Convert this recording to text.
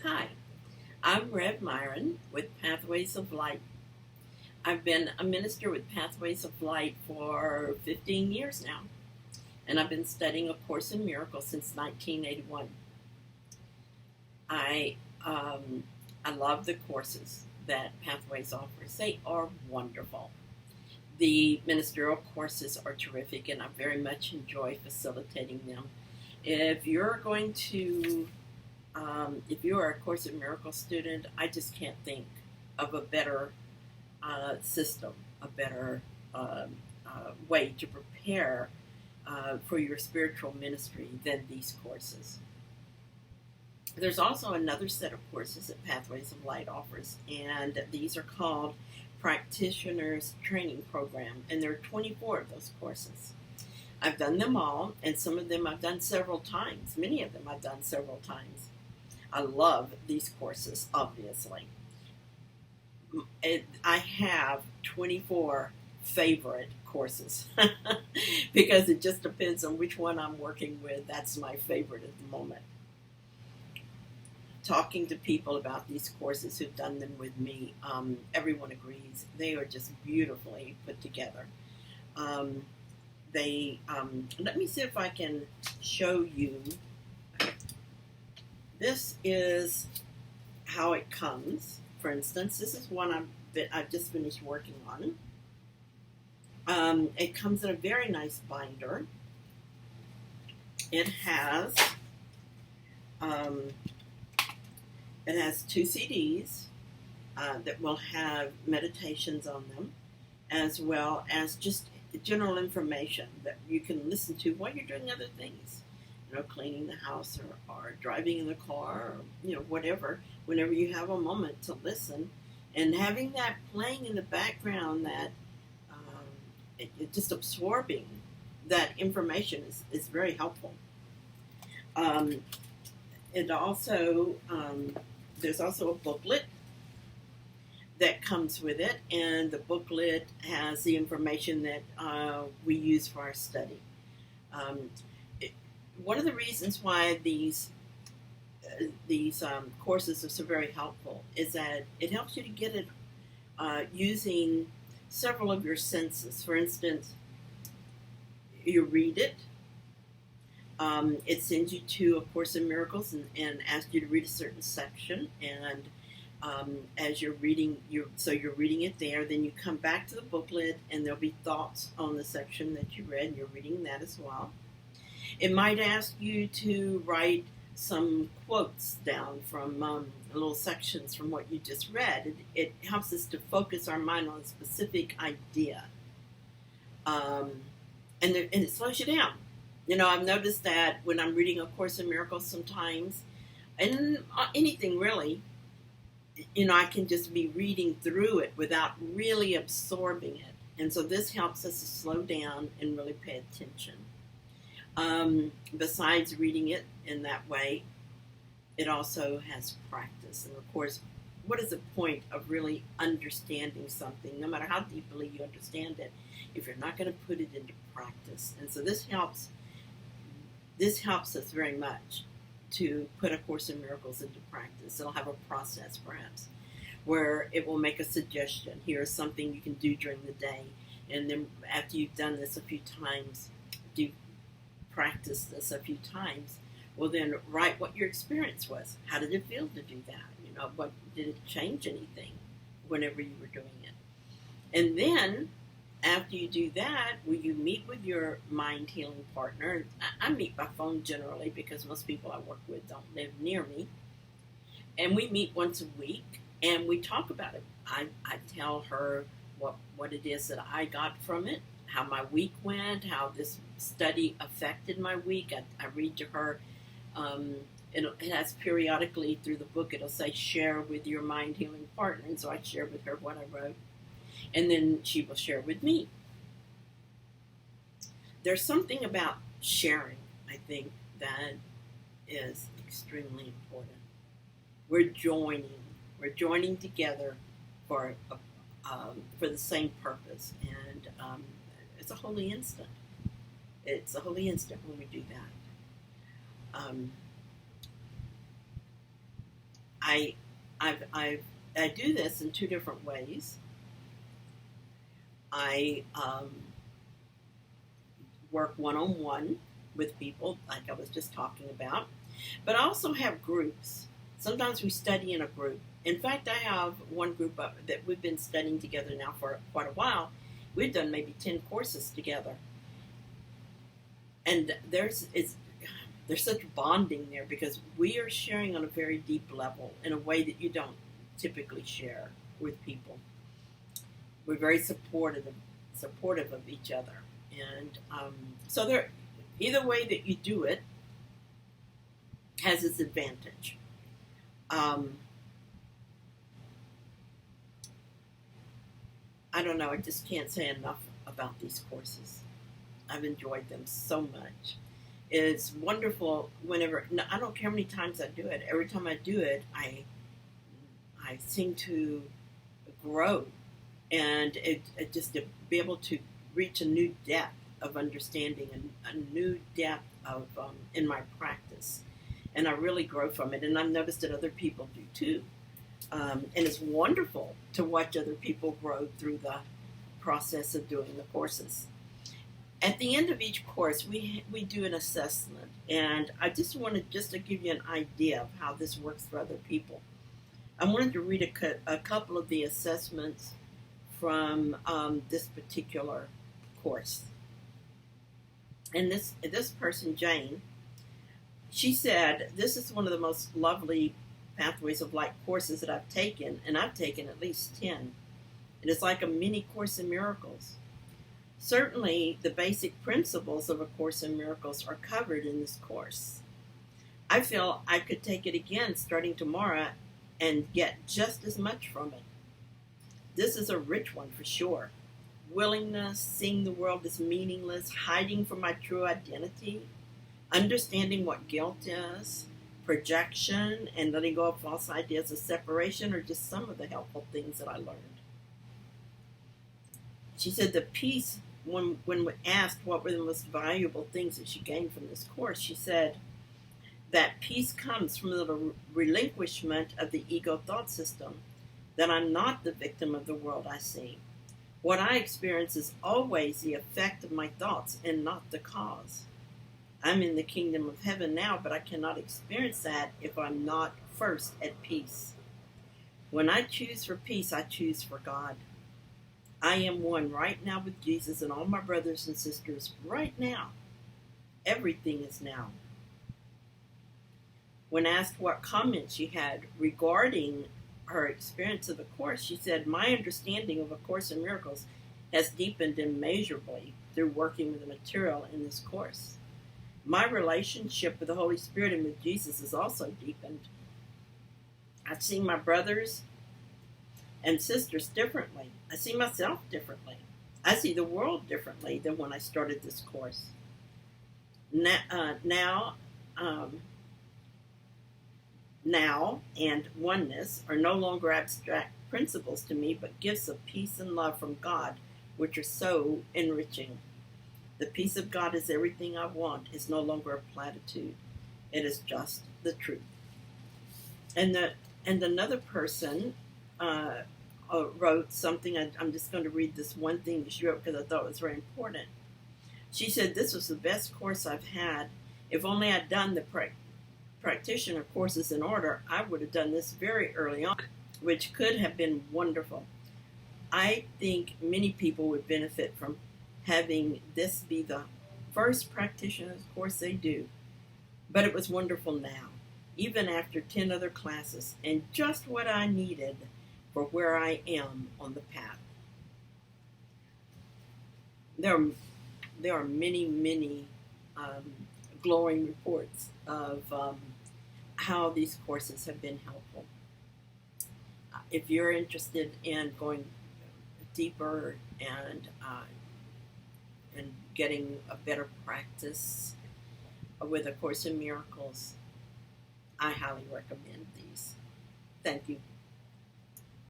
Hi, I'm Rev Myron with Pathways of Light. I've been a minister with Pathways of Light for 15 years now, and I've been studying A Course in Miracles since 1981. I um, I love the courses that Pathways offers. They are wonderful. The ministerial courses are terrific, and I very much enjoy facilitating them. If you're going to if you are a Course in Miracles student, I just can't think of a better system, a better way to prepare for your spiritual ministry than these courses. There's also another set of courses that Pathways of Light offers, and these are called Practitioners Training Program, and there are 24 of those courses. I've done them all, and some of them I've done several times. Many of them I've done several times. I love these courses, obviously. I have 24 favorite courses because it just depends on which one I'm working with. That's my favorite at the moment. Talking to people about these courses who've done them with me, everyone agrees they are just beautifully put together. Let me see if I can show you. This is how it comes. For instance, this is one I've just finished working on. It comes in a very nice binder. It has 2 CDs that will have meditations on them, as well as just general information that you can listen to while you're doing other things. Cleaning the house or driving in the car, or whatever. Whenever you have a moment to listen, and having that playing in the background, that just absorbing that information is very helpful. It also there's also a booklet that comes with it, and the booklet has the information that we use for our study. One of the reasons why these courses are so very helpful is that it helps you to get it using several of your senses. For instance, you read it. It sends you to A Course in Miracles and asks you to read a certain section. And as you're reading, you're reading it there. Then you come back to the booklet, and there'll be thoughts on the section that you read, and you're reading that as well. It might ask you to write some quotes down from little sections from what you just read. It helps us to focus our mind on a specific idea, and it slows you down. I've noticed that when I'm reading A Course in Miracles sometimes, and anything really, I can just be reading through it without really absorbing it. And so this helps us to slow down and really pay attention. Besides reading it in that way, it also has practice. And of course, what is the point of really understanding something, no matter how deeply you understand it, if you're not going to put it into practice? And so this helps us very much to put A Course in Miracles into practice. It'll have a process, perhaps, where it will make a suggestion. Here's something you can do during the day. And then after you've done this a few times, practice this a few times, well, then write what your experience was. How did it feel to do that? What did it change anything whenever you were doing it? And then after you do that, will you meet with your mind healing partner? I meet by phone generally because most people I work with don't live near me. And we meet once a week and we talk about it. I tell her what it is that I got from it, how my week went, how this study affected my week. I read to her. It has periodically through the book, it'll say, share with your mind healing partner. And so I share with her what I wrote. And then she will share with me. There's something about sharing, I think, that is extremely important. We're joining together for the same purpose. And it's a holy instant. It's a holy instant when we do that. I I do this in two different ways. I work one-on-one with people, like I was just talking about, but I also have groups. Sometimes we study in a group. In fact, I have one group that we've been studying together now for quite a while. We've done maybe 10 courses together. And there's such bonding there because we are sharing on a very deep level in a way that you don't typically share with people. We're very supportive of each other, and so there, either way that you do it has its advantage. I don't know. I just can't say enough about these courses. I've enjoyed them so much. It's wonderful whenever, I don't care how many times I do it. Every time I do it, I seem to grow, and it just to be able to reach a new depth of understanding and a new depth of in my practice, and I really grow from it. And I've noticed that other people do too, and it's wonderful to watch other people grow through the process of doing the courses. At the end of each course, we do an assessment, and I just wanted to give you an idea of how this works for other people. I wanted to read a couple of the assessments from this particular course. And this person, Jane, she said, this is one of the most lovely Pathways of Light courses that I've taken, and I've taken at least 10. It is like a mini Course in Miracles. Certainly, the basic principles of A Course in Miracles are covered in this course. I feel I could take it again starting tomorrow and get just as much from it. This is a rich one for sure. Willingness, seeing the world as meaningless, hiding from my true identity, understanding what guilt is, projection, and letting go of false ideas of separation are just some of the helpful things that I learned. She said the peace, when asked what were the most valuable things that she gained from this course, she said that peace comes from the relinquishment of the ego thought system, that I'm not the victim of the world I see. What I experience is always the effect of my thoughts and not the cause. I'm in the kingdom of heaven now, but I cannot experience that if I'm not first at peace. When I choose for peace, I choose for God. I am one right now with Jesus and all my brothers and sisters right now. Everything is now. When asked what comments she had regarding her experience of the Course, she said, my understanding of A Course in Miracles has deepened immeasurably through working with the material in this course. My relationship with the Holy Spirit and with Jesus is also deepened. I've seen my brothers and sisters differently. I see myself differently. I see the world differently than when I started this course. Now and oneness are no longer abstract principles to me, but gifts of peace and love from God, which are so enriching. The peace of God is everything I want. Is no longer a platitude. It is just the truth. And another person wrote something. I'm just going to read this one thing that she wrote because I thought it was very important. She said, this was the best course I've had. If only I'd done the practitioner courses in order, I would have done this very early on, which could have been wonderful. I think many people would benefit from having this be the first practitioner's course they do. But it was wonderful now, even after 10 other classes, and just what I needed for where I am on the path. There are many, many glowing reports of how these courses have been helpful. If you're interested in going deeper and getting a better practice with A Course in Miracles, I highly recommend these. Thank you.